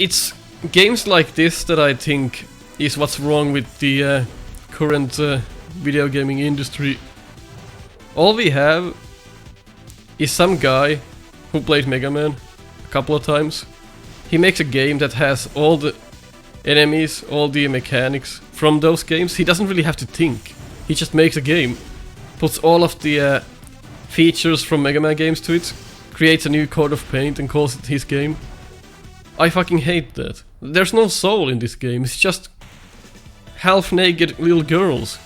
it's games like this that I think is what's wrong with the current video gaming industry. All we have is some guy who played Mega Man a couple of times. He makes a game that has all the enemies, all the mechanics from those games. He doesn't really have to think. He just makes a game, puts all of the features from Mega Man games to it, creates a new coat of paint and calls it his game. I fucking hate that. There's no soul in this game, it's just half-naked little girls.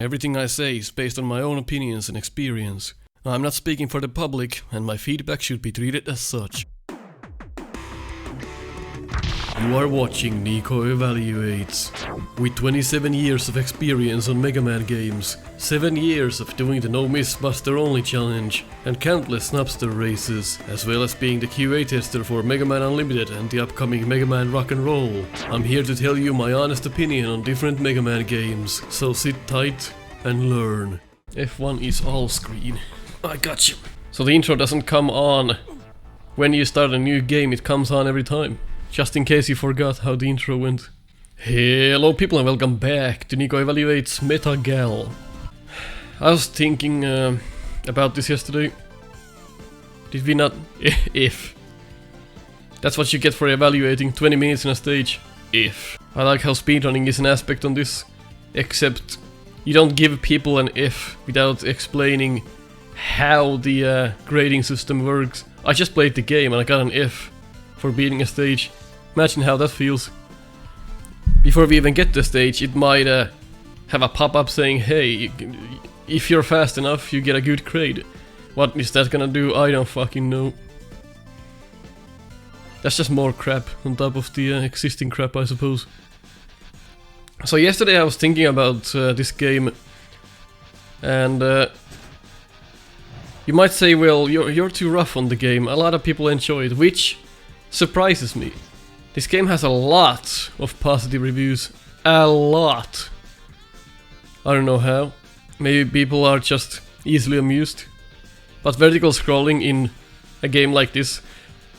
Everything I say is based on my own opinions and experience. I'm not speaking for the public, and my feedback should be treated as such. You are watching Nico Evaluates. With 27 years of experience on Mega Man games, 7 years of doing the No Miss Buster Only challenge, and countless Snupster Races, as well as being the QA tester for Mega Man Unlimited and the upcoming Mega Man Rock and Roll, I'm here to tell you my honest opinion on different Mega Man games, so sit tight and learn. F1 is all screen. I got you. So the intro doesn't come on when you start a new game, it comes on every time. Just in case you forgot how the intro went. Hello people and welcome back to Nico Evaluates METAGAL. I was thinking about this yesterday. Did we not... if. That's what you get for evaluating 20 minutes in a stage. If. I like how speedrunning is an aspect on this. Except you don't give people an if without explaining how the grading system works. I just played the game and I got an F for beating a stage. Imagine how that feels. Before we even get to the stage, it might have a pop-up saying, hey, if you're fast enough, you get a good grade. What is that gonna do? I don't fucking know. That's just more crap on top of the existing crap, I suppose. So yesterday I was thinking about this game, and you might say, well, you're too rough on the game. A lot of people enjoy it, which surprises me. This game has a lot of positive reviews. A lot. I don't know how. Maybe people are just easily amused. But vertical scrolling in a game like this,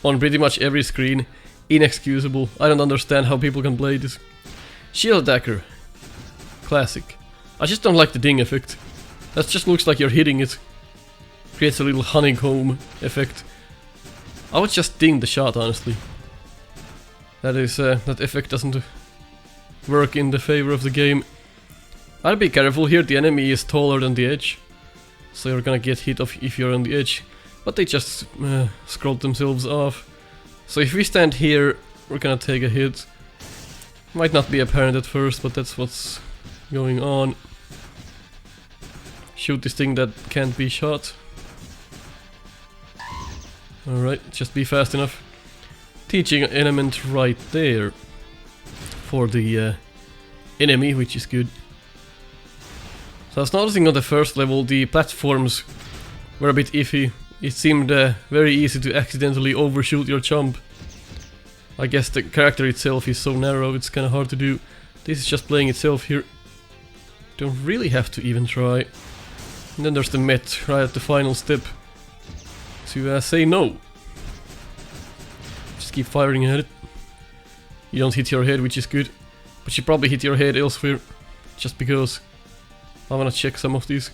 on pretty much every screen, inexcusable. I don't understand how people can play this. Shield attacker. Classic. I just don't like the ding effect. That just looks like you're hitting it. Creates a little honeycomb effect. I would just ding the shot, honestly. That effect doesn't work in the favor of the game. I'd be careful here, the enemy is taller than the edge. So you're gonna get hit if you're on the edge. But they just scrolled themselves off. So if we stand here, we're gonna take a hit. Might not be apparent at first, but that's what's going on. Shoot this thing that can't be shot. Alright, just be fast enough. Teaching element right there for the enemy, which is good. So I was noticing on the first level the platforms were a bit iffy. It seemed very easy to accidentally overshoot your jump. I guess the character itself is so narrow, it's kinda hard to do. This is just playing itself here. Don't really have to even try. And then there's the Met right at the final step. To say no. Just keep firing at it. You don't hit your head, which is good. But you probably hit your head elsewhere. Just because. I wanna check some of these.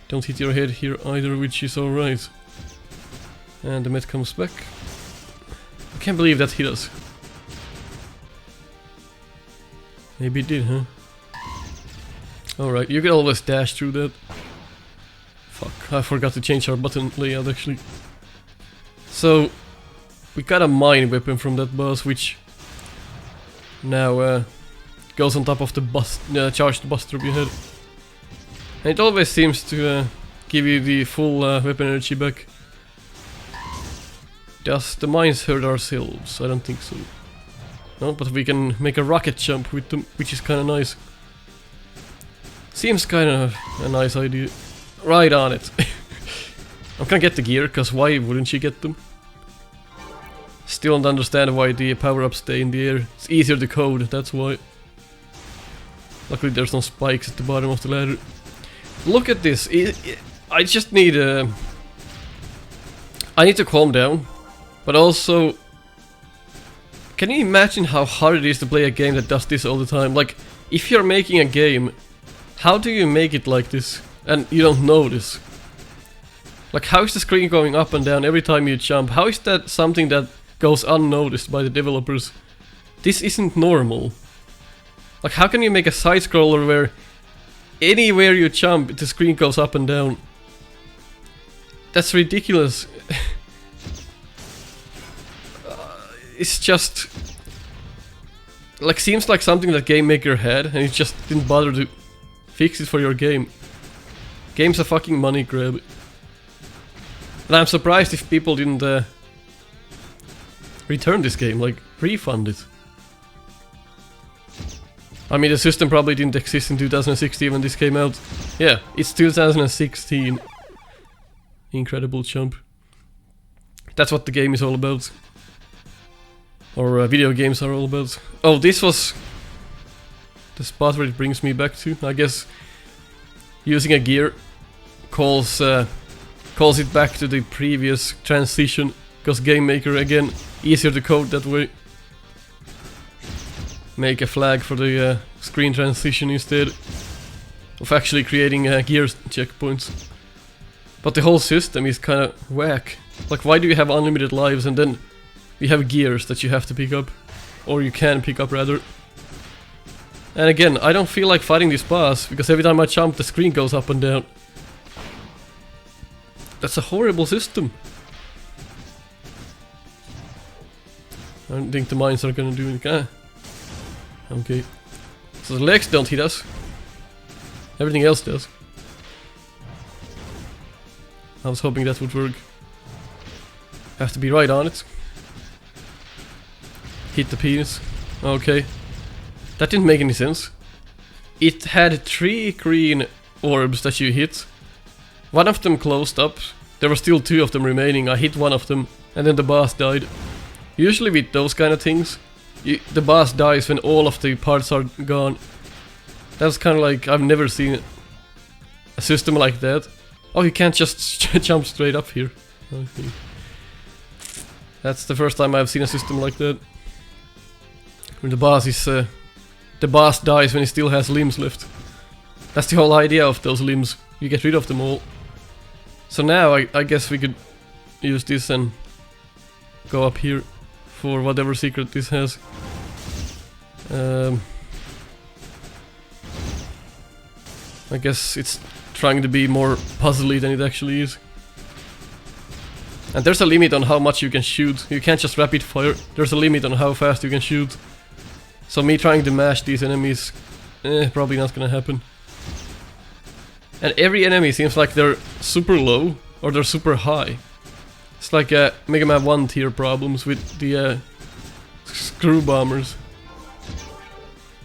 Don't hit your head here either, which is alright. And the Met comes back. I can't believe that hit us. Maybe it did, huh? Alright, you can always dash through that. Fuck, I forgot to change our button layout actually. So, we got a mine weapon from that boss, which now goes on top of the charged buster we had. And it always seems to give you the full weapon energy back. Does the mines hurt ourselves? I don't think so. No, but we can make a rocket jump with them, which is kinda nice. Seems kinda a nice idea. Right on it. I'm gonna get the gear, cause why wouldn't you get them? Still don't understand why the power-ups stay in the air. It's easier to code, that's why. Luckily there's no spikes at the bottom of the ladder. Look at this. I just need I need to calm down. But also Can you imagine how hard it is to play a game that does this all the time? Like, if you're making a game, how do you make it like this? And you don't notice. Like, how is the screen going up and down every time you jump? How is that something that goes unnoticed by the developers? This isn't normal. Like, how can you make a side-scroller where anywhere you jump, the screen goes up and down? That's ridiculous. It's just... like, seems like something that Game Maker had, and you just didn't bother to fix it for your game. Game's a fucking money grab. And I'm surprised if people didn't return this game, like, refund it. I mean, the system probably didn't exist in 2016 when this came out. Yeah, it's 2016. Incredible jump. That's what the game is all about. Or video games are all about. Oh, this was the spot where it brings me back to. I guess using a gear calls it back to the previous transition. Because Game Maker, again, easier to code that way. Make a flag for the screen transition instead of actually creating gear checkpoints. But the whole system is kind of whack. Like, why do you have unlimited lives and then you have gears that you have to pick up? Or you can pick up, rather. And again, I don't feel like fighting this boss, because every time I jump the screen goes up and down. That's a horrible system. I don't think the mines are gonna do anything. Okay. So the legs don't hit us. Everything else does. I was hoping that would work. Have to be right on it. Hit the penis. Okay. That didn't make any sense. It had 3 green orbs that you hit. One of them closed up. There were still 2 of them remaining. I hit one of them and then the boss died. Usually with those kind of things, the boss dies when all of the parts are gone. That's kind of like, I've never seen a system like that. Oh, you can't just jump straight up here. Okay. That's the first time I've seen a system like that. When the boss is... the boss dies when he still has limbs left. That's the whole idea of those limbs. You get rid of them all. So now I guess we could use this and go up here for whatever secret this has. I guess it's trying to be more puzzly than it actually is. And there's a limit on how much you can shoot. You can't just rapid fire. There's a limit on how fast you can shoot. So me trying to mash these enemies, probably not gonna happen. And every enemy seems like they're super low or they're super high. It's like Mega Man 1 tier problems with the screw bombers.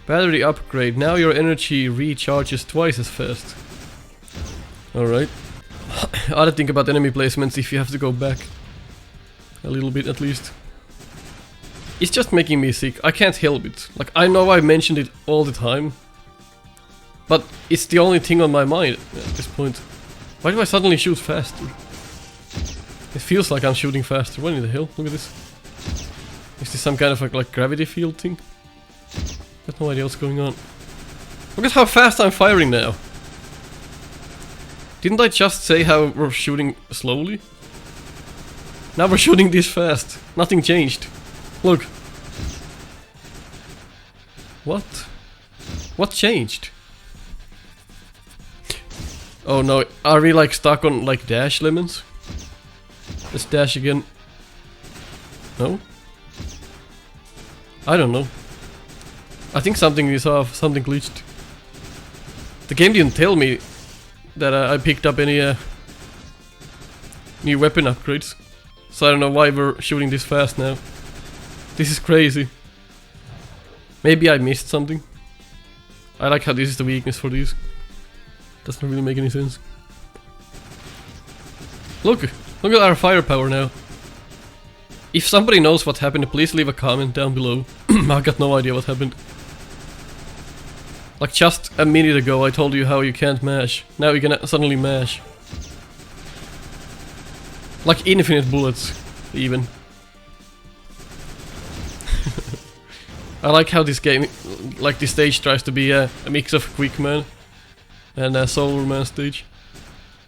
Battery upgrade. Now your energy recharges twice as fast. Alright. I ought to think about enemy placements if you have to go back. A little bit at least. It's just making me sick. I can't help it. Like, I know I mentioned it all the time. But it's the only thing on my mind at this point. Why do I suddenly shoot faster? It feels like I'm shooting faster. What in the hell? Look at this. Is this some kind of like gravity field thing? Got no idea what's going on. Look at how fast I'm firing now. Didn't I just say how we're shooting slowly? Now we're shooting this fast. Nothing changed. Look. What? What changed? Oh no, are we like stuck on like dash lemons? Let's dash again. No? I don't know. I think something is off, something glitched. The game didn't tell me that I picked up any new weapon upgrades. So I don't know why we're shooting this fast now. This is crazy. Maybe I missed something. I like how this is the weakness for these. Doesn't really make any sense. Look at our firepower now. If somebody knows what happened, please leave a comment down below. I got no idea what happened. Like just a minute ago I told you how you can't mash. Now you can suddenly mash. Like infinite bullets, even. I like how this game, like this stage tries to be a mix of Quickman and a Solarman stage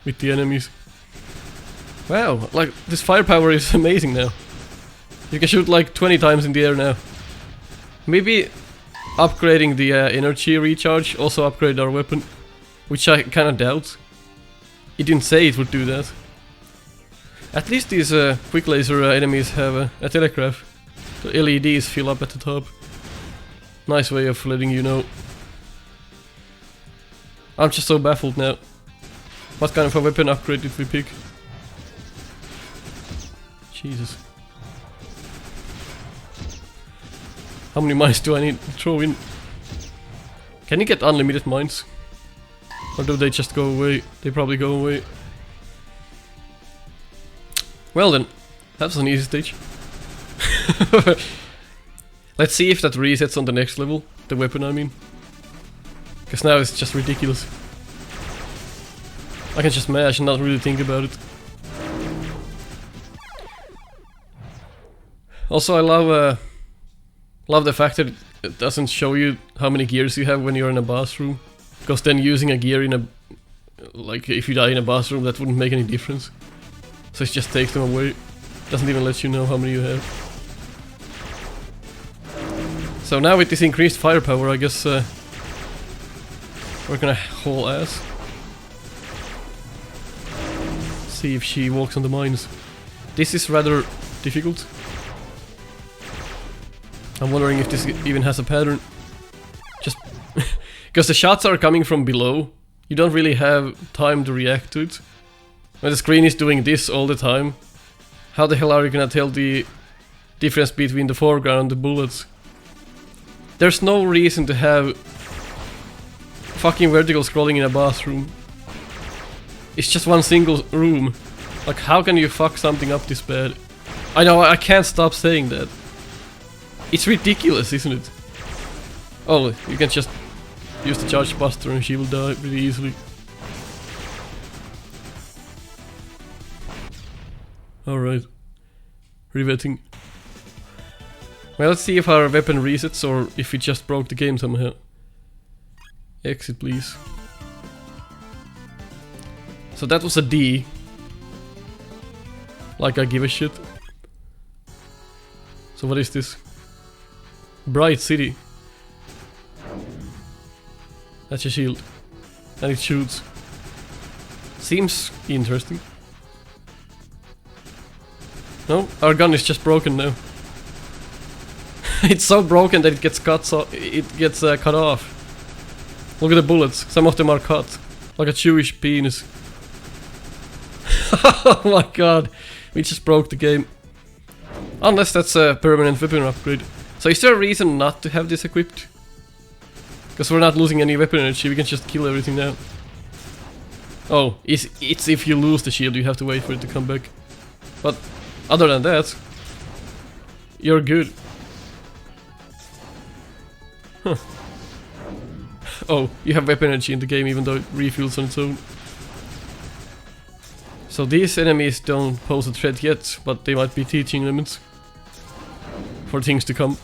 with the enemies. Wow, like this firepower is amazing now. You can shoot like 20 times in the air now. Maybe upgrading the energy recharge also upgrade our weapon, which I kinda doubt. It didn't say it would do that. At least these quick laser enemies have a telegraph. The LEDs fill up at the top. Nice way of letting you know. I'm just so baffled now. What kind of a weapon upgrade did we pick? Jesus. How many mines do I need to throw in? Can you get unlimited mines? Or do they just go away? They probably go away. Well then, that was an easy stage. Let's see if that resets on the next level. The weapon, I mean. Because now it's just ridiculous. I can just mash and not really think about it. Also, I love the fact that it doesn't show you how many gears you have when you're in a boss room. Because then using a gear in a... like, if you die in a boss room, that wouldn't make any difference. So it just takes them away. Doesn't even let you know how many you have. So now with this increased firepower, I guess we're gonna haul ass. See if she walks on the mines. This is rather difficult. I'm wondering if this even has a pattern. Just because the shots are coming from below, you don't really have time to react to it. When the screen is doing this all the time, how the hell are you gonna tell the difference between the foreground and the bullets? There's no reason to have fucking vertical scrolling in a bathroom. It's just one single room. Like, how can you fuck something up this bad? I know, I can't stop saying that. It's ridiculous, isn't it? Oh, you can just use the charge buster and she will die pretty easily. Alright. Riveting. Well, let's see if our weapon resets or if it just broke the game somehow. Exit, please. So that was a D. Like I give a shit. So what is this? Bright City. That's a shield. And it shoots. Seems interesting. No, our gun is just broken now. It's so broken that it gets cut off. Look at the bullets. Some of them are cut. Like a Jewish penis. Oh my god. We just broke the game. Unless that's a permanent weapon upgrade. So is there a reason not to have this equipped? Because we're not losing any weapon energy, we can just kill everything now. Oh, it's if you lose the shield, you have to wait for it to come back. But other than that, you're good. Huh. Oh, you have weapon energy in the game even though it refuels on its own. So these enemies don't pose a threat yet, but they might be teaching elements for things to come.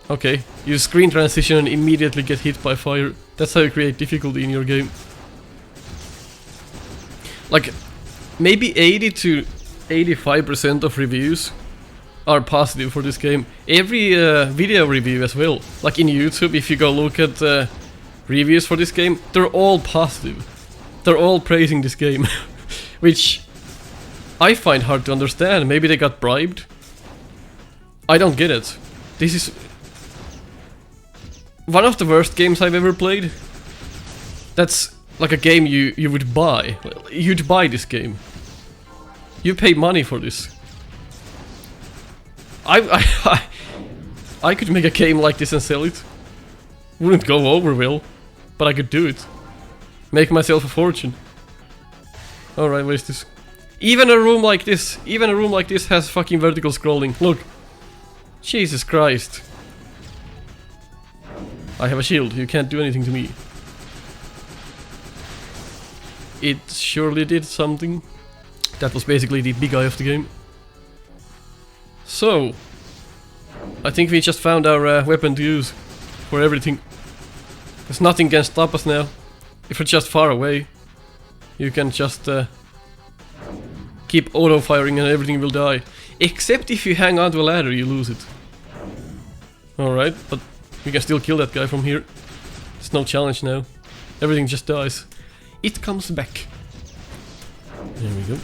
Okay, you screen transition and immediately get hit by fire. That's how you create difficulty in your game. Like, maybe 80 to 85% of reviews are positive for this game. Every video review as well. Like in YouTube, if you go look at reviews for this game, they're all positive. They're all praising this game. Which I find hard to understand. Maybe they got bribed? I don't get it. This is one of the worst games I've ever played. That's like a game you would buy. You'd buy this game. You pay money for this. I could make a game like this and sell it. Wouldn't go over well, but I could do it. Make myself a fortune. Alright, what is this? Even a room like this has fucking vertical scrolling. Look. Jesus Christ. I have a shield, you can't do anything to me. It surely did something. That was basically the big eye of the game. So, I think we just found our weapon to use for everything. Because nothing can stop us now. If we're just far away, you can just keep auto-firing and everything will die. Except if you hang on to a ladder, you lose it. Alright, but we can still kill that guy from here. It's no challenge now. Everything just dies. It comes back. There we go.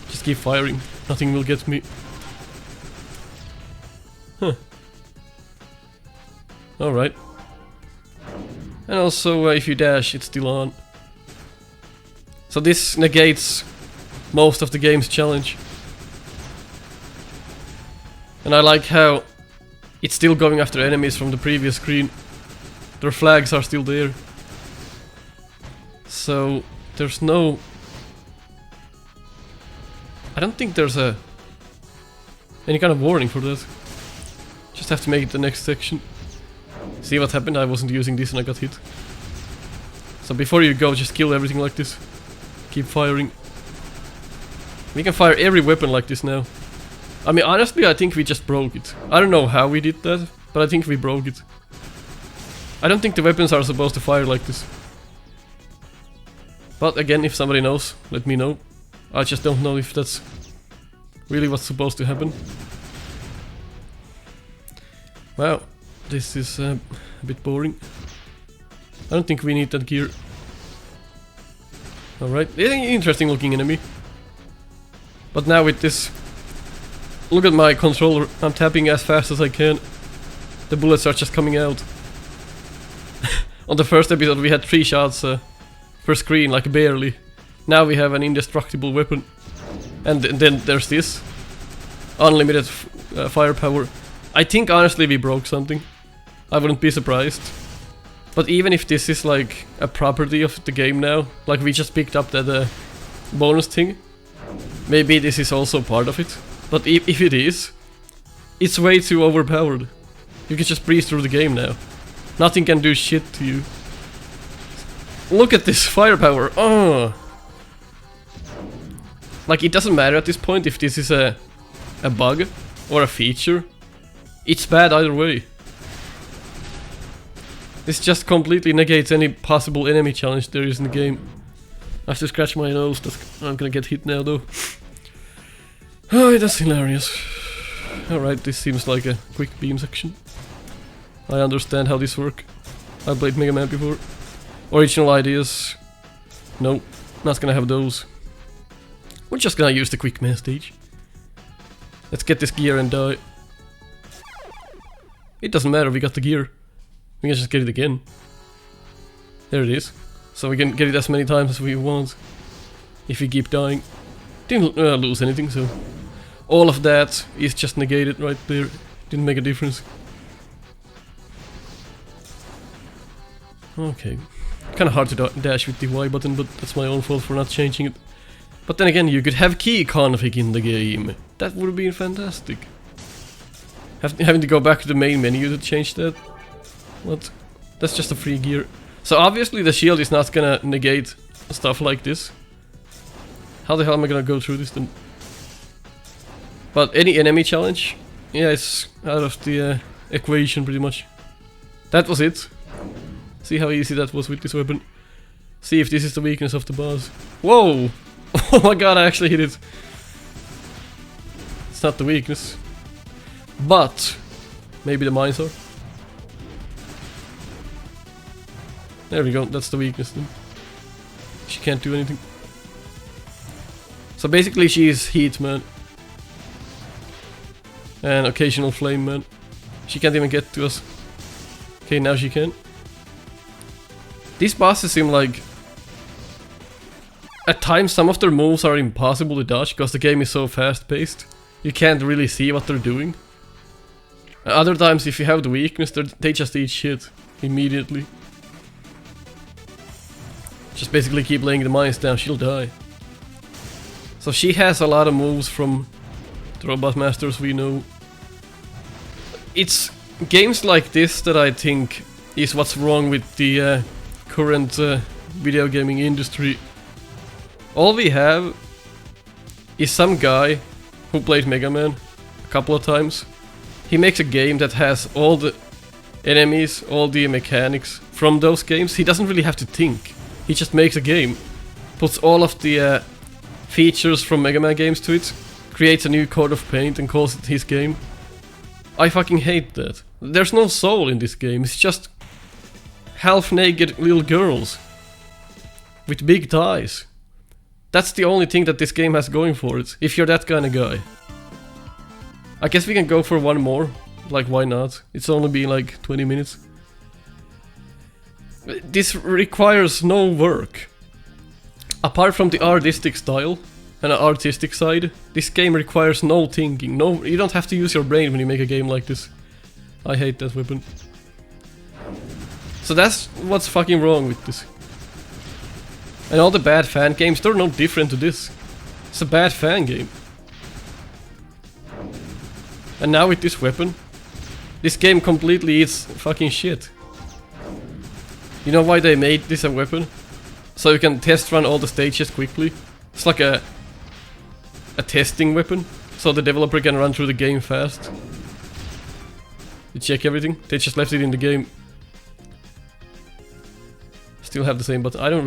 Just keep firing. Nothing will get me. Huh. Alright. And also, if you dash, it's still on. So this negates most of the game's challenge. And I like how it's still going after enemies from the previous screen. Their flags are still there. So there's no... I don't think there's any kind of warning for that. Just have to make it the next section. See what happened? I wasn't using this and I got hit. So before you go, just kill everything like this. Keep firing. We can fire every weapon like this now. I mean, honestly, I think we just broke it. I don't know how we did that, but I think we broke it. I don't think the weapons are supposed to fire like this. But again, if somebody knows, let me know. I just don't know if that's really what's supposed to happen. Wow, this is a bit boring. I don't think we need that gear. Alright, interesting looking enemy. But now with this... Look at my controller, I'm tapping as fast as I can. The bullets are just coming out. On the first episode we had 3 shots per screen, like barely. Now we have an indestructible weapon. And then there's this. Unlimited firepower. I think honestly we broke something. I wouldn't be surprised. But even if this is like a property of the game now, like we just picked up that bonus thing, maybe this is also part of it. But if it is, it's way too overpowered. You can just breeze through the game now. Nothing can do shit to you. Look at this firepower. Oh. Like, it doesn't matter at this point if this is a bug or a feature. It's bad either way. This just completely negates any possible enemy challenge there is in the game. I have to scratch my nose. I'm gonna get hit now though. Oh, that's hilarious. Alright, this seems like a quick beam section. I understand how this works. I played Mega Man before. Original ideas. No, not gonna have those. We're just gonna use the quick man stage. Let's get this gear and die. It doesn't matter, we got the gear. We can just get it again. There it is. So we can get it as many times as we want. If we keep dying. Didn't lose anything, so... All of that is just negated right there. Didn't make a difference. Okay. Kinda hard to dash with the Y button, but that's my own fault for not changing it. But then again, you could have key config in the game. That would have been fantastic. Having to go back to the main menu to change that? What? That's just a free gear. So obviously the shield is not gonna negate stuff like this. How the hell am I gonna go through this then? But any enemy challenge? Yeah, it's out of the equation pretty much. That was it. See how easy that was with this weapon. See if this is the weakness of the boss. Whoa! Oh my god, I actually hit it. It's not the weakness. But maybe the mines are. There we go, that's the weakness then. She can't do anything. So basically she is heat man. And occasional flame man. She can't even get to us. Okay, now she can. These bosses seem like... At times some of their moves are impossible to dodge because the game is so fast paced. You can't really see what they're doing. Other times if you have the weakness, they just eat shit immediately. Just basically keep laying the mines down, she'll die. So she has a lot of moves from the Robot Masters we know. It's games like this that I think is what's wrong with the current video gaming industry. All we have is some guy who played Mega Man a couple of times. he makes a game that has all the enemies, all the mechanics from those games. He doesn't really have to think. He just makes a game, puts all of the features from Mega Man games to it, creates a new coat of paint and calls it his game. I fucking hate that. There's no soul in this game, it's just half-naked little girls with big thighs. That's the only thing that this game has going for it, if you're that kind of guy. I guess we can go for one more, like why not? It's only been like 20 minutes. This requires no work. Apart from the artistic style and an artistic side, this game requires no thinking. No, you don't have to use your brain when you make a game like this. I hate that weapon. So that's what's fucking wrong with this. And all the bad fan games, they're no different to this. It's a bad fan game. And now with this weapon, this game completely eats fucking shit. You know why they made this a weapon? So you can test run all the stages quickly. It's like a testing weapon, so the developer can run through the game fast. You check everything, they just left it in the game. Still have the same button. I don't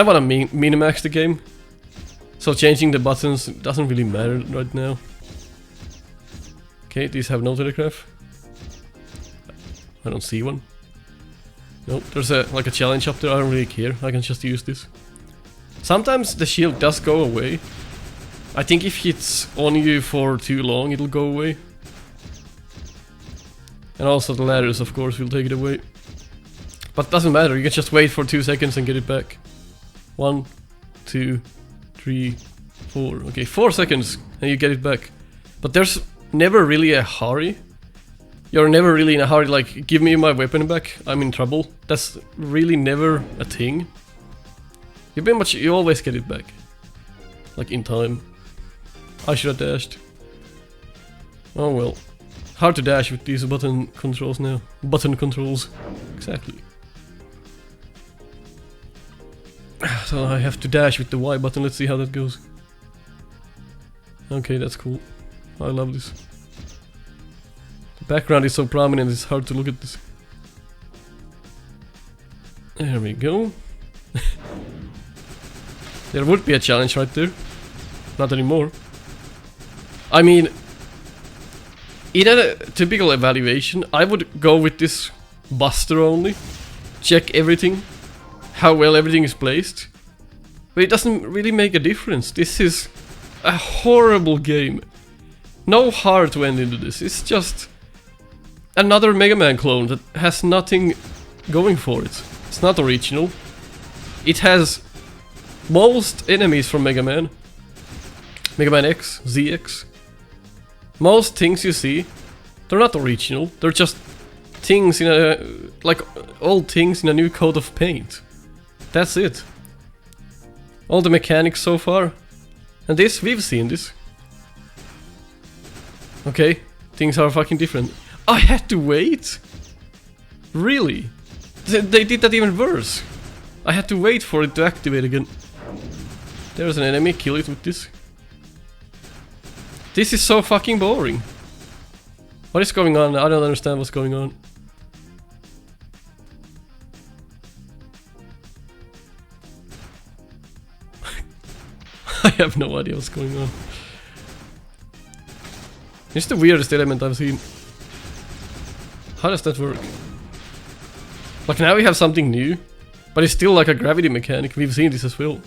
want to min-max the game. So changing the buttons doesn't really matter right now. Okay, these have no telegraph. I don't see one. Nope, there's like a challenge up there, I don't really care. I can just use this. Sometimes the shield does go away. I think if it's on you for too long, it'll go away. And also the ladders, of course, will take it away. But it doesn't matter, you can just wait for 2 seconds and get it back. 1, 2, 3, 4. Okay, 4 seconds and you get it back. But there's never really a hurry. You're never really in a hurry, like, give me my weapon back, I'm in trouble. That's really never a thing. You always get it back. Like, in time. I should have dashed. Oh well. Hard to dash with these button controls now. Button controls. Exactly. So I have to dash with the Y button, let's see how that goes. Okay, that's cool. I love this. The background is so prominent, it's hard to look at this. There we go. There would be a challenge right there. Not anymore. I mean, in a typical evaluation, I would go with this buster only. Check everything. How well everything is placed. But it doesn't really make a difference. This is a horrible game. No heart went into this. It's just another Mega Man clone that has nothing going for it. It's not original. It has most enemies from Mega Man. Mega Man X, ZX. Most things you see, they're not original. They're just things in a... like old things in a new coat of paint. That's it. All the mechanics so far. And this, we've seen this. Okay, things are fucking different. I had to wait? Really? They did that even worse. I had to wait for it to activate again. There's an enemy, kill it with this. This is so fucking boring. What is going on? I don't understand what's going on. I have no idea what's going on. It's the weirdest element I've seen. How does that work? Like now we have something new, but it's still like a gravity mechanic. We've seen this as well.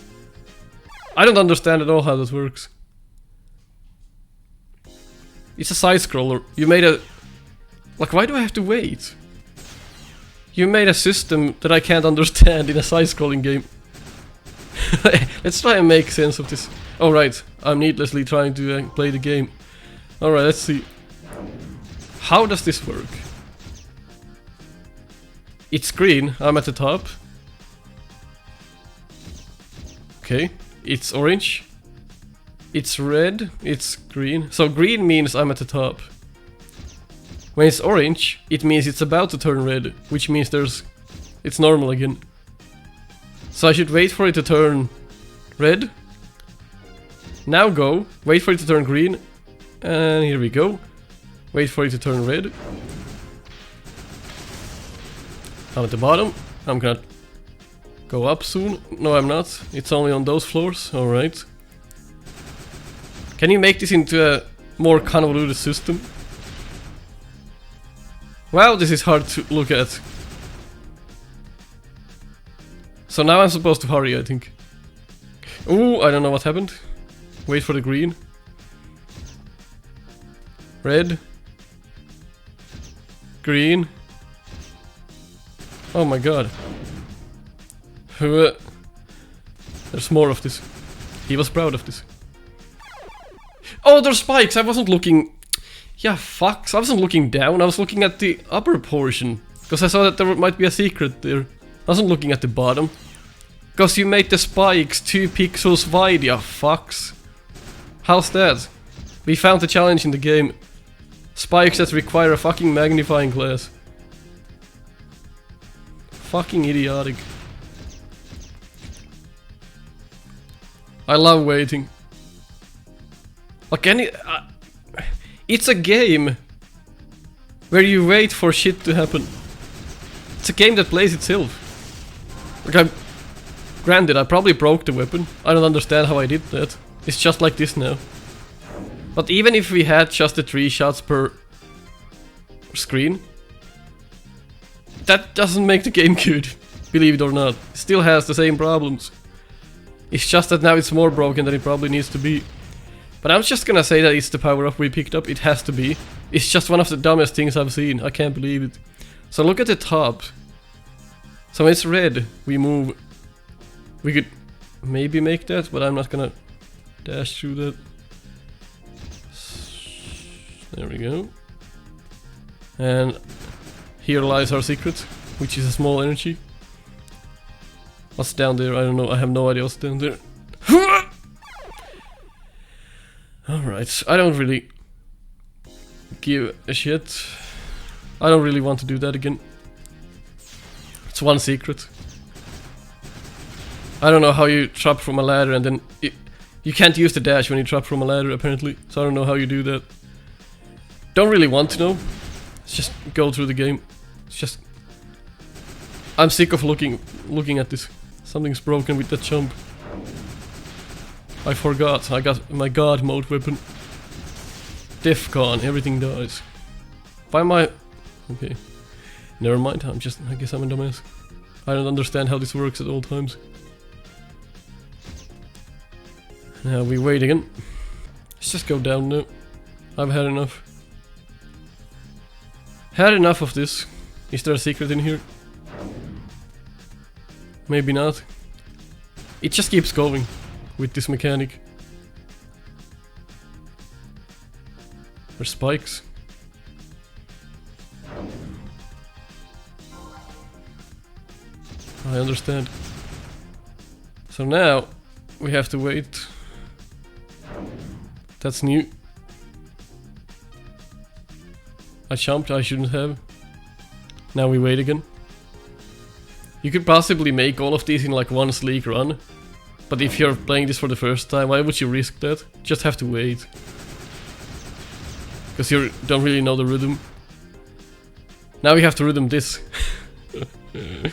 I don't understand at all how this works. It's a side scroller. You made a... like, why do I have to wait? You made a system that I can't understand in a side scrolling game. Let's try and make sense of this. Oh right, I'm needlessly trying to play the game. Alright, let's see. How does this work? It's green, I'm at the top. Okay, it's orange. It's red, it's green. So green means I'm at the top. When it's orange, it means it's about to turn red, which means it's normal again. So I should wait for it to turn red. Now go, wait for it to turn green. And here we go. Wait for it to turn red. I'm at the bottom. I'm gonna go up soon. No, I'm not. It's only on those floors. Alright. Can you make this into a more convoluted system? Wow, this is hard to look at. So now I'm supposed to hurry, I think. Ooh, I don't know what happened. Wait for the green. Red. Green. Oh my god. There's more of this. He was proud of this. Oh, there's spikes! I wasn't looking... Yeah, fucks. I wasn't looking down, I was looking at the upper portion. Because I saw that there might be a secret there. I wasn't looking at the bottom. Because you made the spikes 2 pixels wide, ya fucks. How's that? We found the challenge in the game. Spikes that require a fucking magnifying glass. Fucking idiotic. I love waiting. Like it's a game where you wait for shit to happen. It's a game that plays itself. Like granted, I probably broke the weapon. I don't understand how I did that. It's just like this now. But even if we had just the 3 shots per screen, that doesn't make the game good, believe it or not. It still has the same problems. It's just that now it's more broken than it probably needs to be. But I'm just gonna say that it's the power-up we picked up, it has to be. It's just one of the dumbest things I've seen, I can't believe it. So look at the top. So when it's red, we move. We could maybe make that, but I'm not gonna dash through that. There we go. And here lies our secret, which is a small energy. What's down there? I don't know. I have no idea what's down there. Alright, I don't really give a shit. I don't really want to do that again. It's one secret. I don't know how you drop from a ladder and then... You can't use the dash when you drop from a ladder apparently. So I don't know how you do that. Don't really want to know. Let's just go through the game. It's just... I'm sick of looking at this. Something's broken with that jump. I forgot. I got my god mode weapon. Defcon. Everything dies. Why am I... Okay. Never mind. I guess I'm a dumbass. I don't understand how this works at all times. Now we wait again. Let's just go down now. I've had enough. Had enough of this. Is there a secret in here? Maybe not. It just keeps going with this mechanic. There's spikes. I understand. So now we have to wait. That's new. I jumped, I shouldn't have. Now we wait again. You could possibly make all of these in like one sleek run. But if you're playing this for the first time, why would you risk that? Just have to wait. Because you don't really know the rhythm. Now we have to rhythm this. This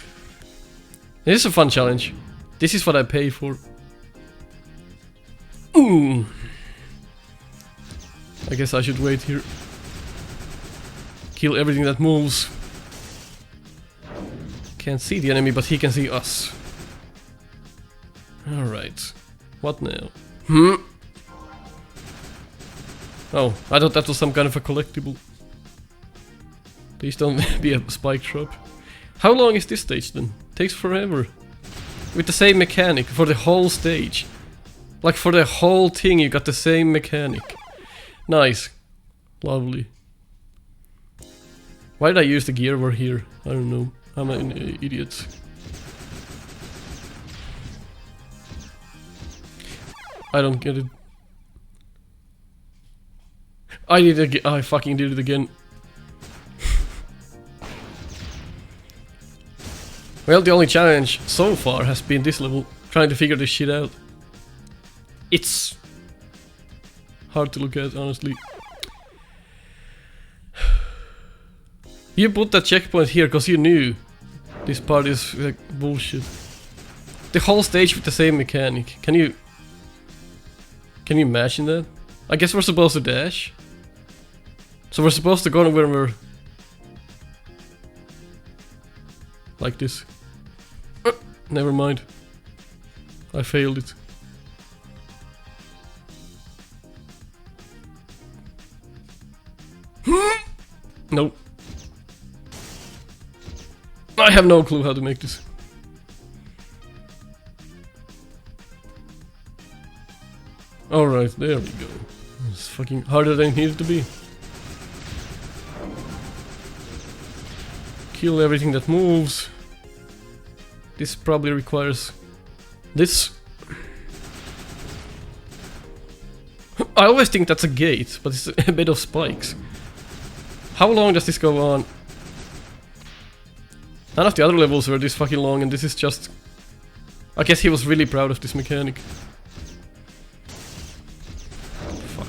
is a fun challenge. This is what I pay for. Ooh. I guess I should wait here. Kill everything that moves. Can't see the enemy, but he can see us. Alright. What now? Oh, I thought that was some kind of a collectible. Please don't be a spike drop. How long is this stage then? Takes forever. With the same mechanic for the whole stage. Like for the whole thing you got the same mechanic. Nice. Lovely. Why did I use the gear over here? I don't know. I'm an idiot. I don't get it. I did it again. I fucking did it again. Well, the only challenge so far has been this level, trying to figure this shit out. It's hard to look at, honestly. You put that checkpoint here because you knew this part is like bullshit. The whole stage with the same mechanic. Can you imagine that? I guess we're supposed to dash. So we're supposed to go where we're like this. Never mind. I failed it. Nope. I have no clue how to make this. Alright, there we go. It's fucking harder than it needed to be. Kill everything that moves. This probably requires this. I always think that's a gate, but it's a bit of spikes. How long does this go on? None of the other levels were this fucking long, and this is just... I guess he was really proud of this mechanic. Fuck.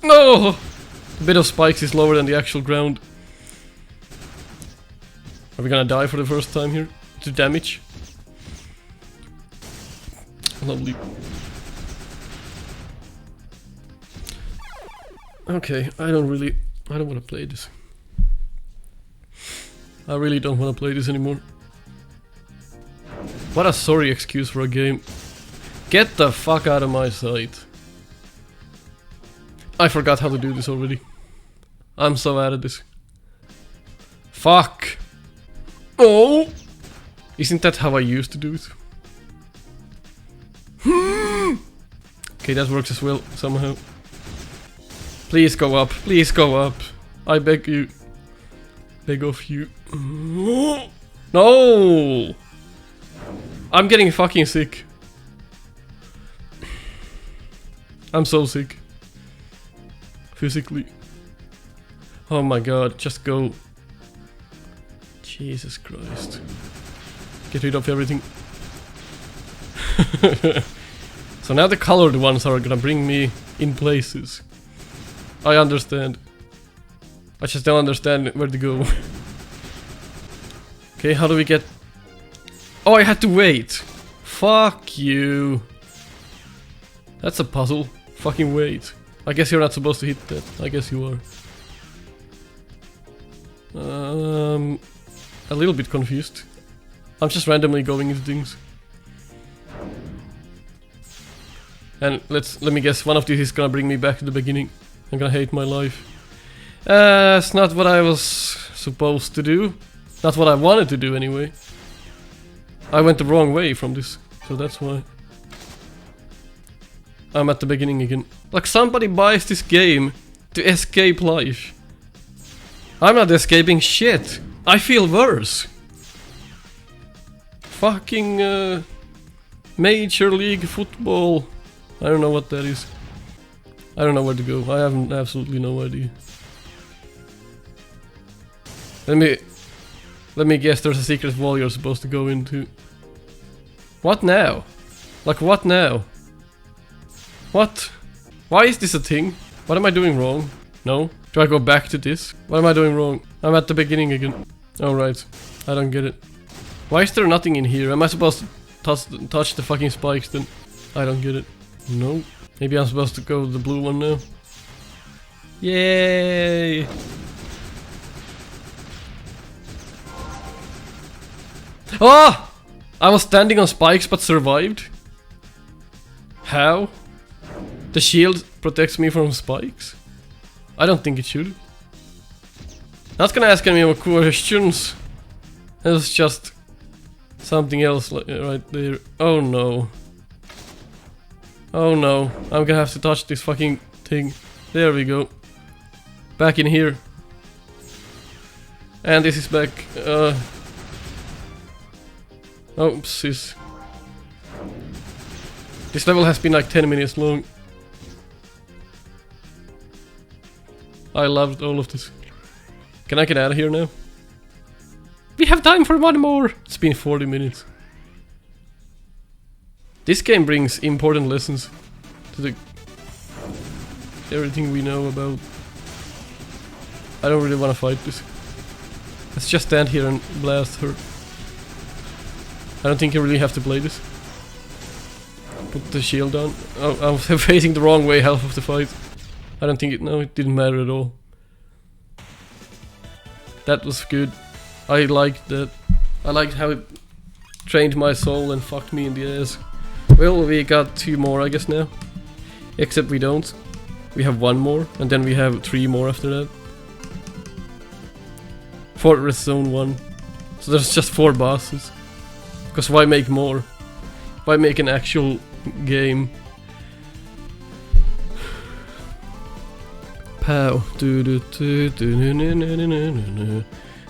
No! The bit of spikes is lower than the actual ground. Are we gonna die for the first time here? To damage? Lovely. Okay, I don't want to play this. I really don't want to play this anymore. What a sorry excuse for a game. Get the fuck out of my sight. I forgot how to do this already. I'm so out of this. Fuck! Oh! Isn't that how I used to do it? Okay, that works as well, somehow. Please go up, please go up. I beg you. Beg of you. No! I'm getting fucking sick. I'm so sick. Physically. Oh my god, just go. Jesus Christ. Get rid of everything. So now the colored ones are gonna bring me in places. I understand. I just don't understand where to go. Okay, how do we get... Oh, I had to wait. Fuck you. That's a puzzle. Fucking wait. I guess you're not supposed to hit that. I guess you are. A little bit confused. I'm just randomly going into things. And let me guess, one of these is gonna bring me back to the beginning. I'm gonna hate my life. It's not what I was supposed to do. Not what I wanted to do anyway. I went the wrong way from this, so that's why. I'm at the beginning again. Like somebody buys this game to escape life. I'm not escaping shit. I feel worse. Fucking Major League Football. I don't know what that is. I don't know where to go. I have absolutely no idea. Let me guess, there's a secret wall you're supposed to go into. What now? Like what now? What? Why is this a thing? What am I doing wrong? No? Do I go back to this? What am I doing wrong? I'm at the beginning again. Alright. I don't get it. Why is there nothing in here? Am I supposed to touch the fucking spikes then? I don't get it. No. Maybe I'm supposed to go to the blue one now. Yay! Ah! I was standing on spikes but survived. How? The shield protects me from spikes? I don't think it should. Not gonna ask any more questions. It was just something else right there. Oh no. Oh no. I'm gonna have to touch this fucking thing. There we go. Back in here. And this is back. Oopsies. This level has been like 10 minutes long. I loved all of this. Can I get out of here now? We have time for one more! It's been 40 minutes. This game brings important lessons to everything we know about I don't really want to fight this. Let's just stand here and blast her. I don't think I really have to play this. Put the shield down. Oh, I was facing the wrong way half of the fight. I don't think it... No, it didn't matter at all. That was good. I liked that. I liked how it trained my soul and fucked me in the ass. Well, we got 2 more, I guess, now. Except we don't. We have 1 more, and then we have 3 more after that. Fortress Zone 1. So there's just 4 bosses. Because why make more? Why make an actual game? Pow.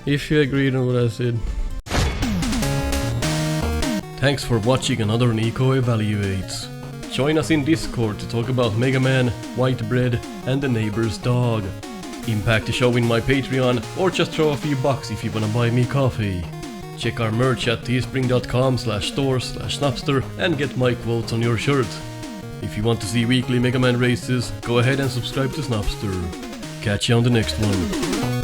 If you agreed on what I said. Thanks for watching another Nico Evaluates. Join us in Discord to talk about Mega Man, White Bread, and the neighbor's dog. Impact the show in my Patreon, or just throw a few bucks if you wanna buy me coffee. Check our merch at teespring.com/store/Snupster and get my quotes on your shirt. If you want to see weekly Mega Man races, go ahead and subscribe to Snupster. Catch you on the next one.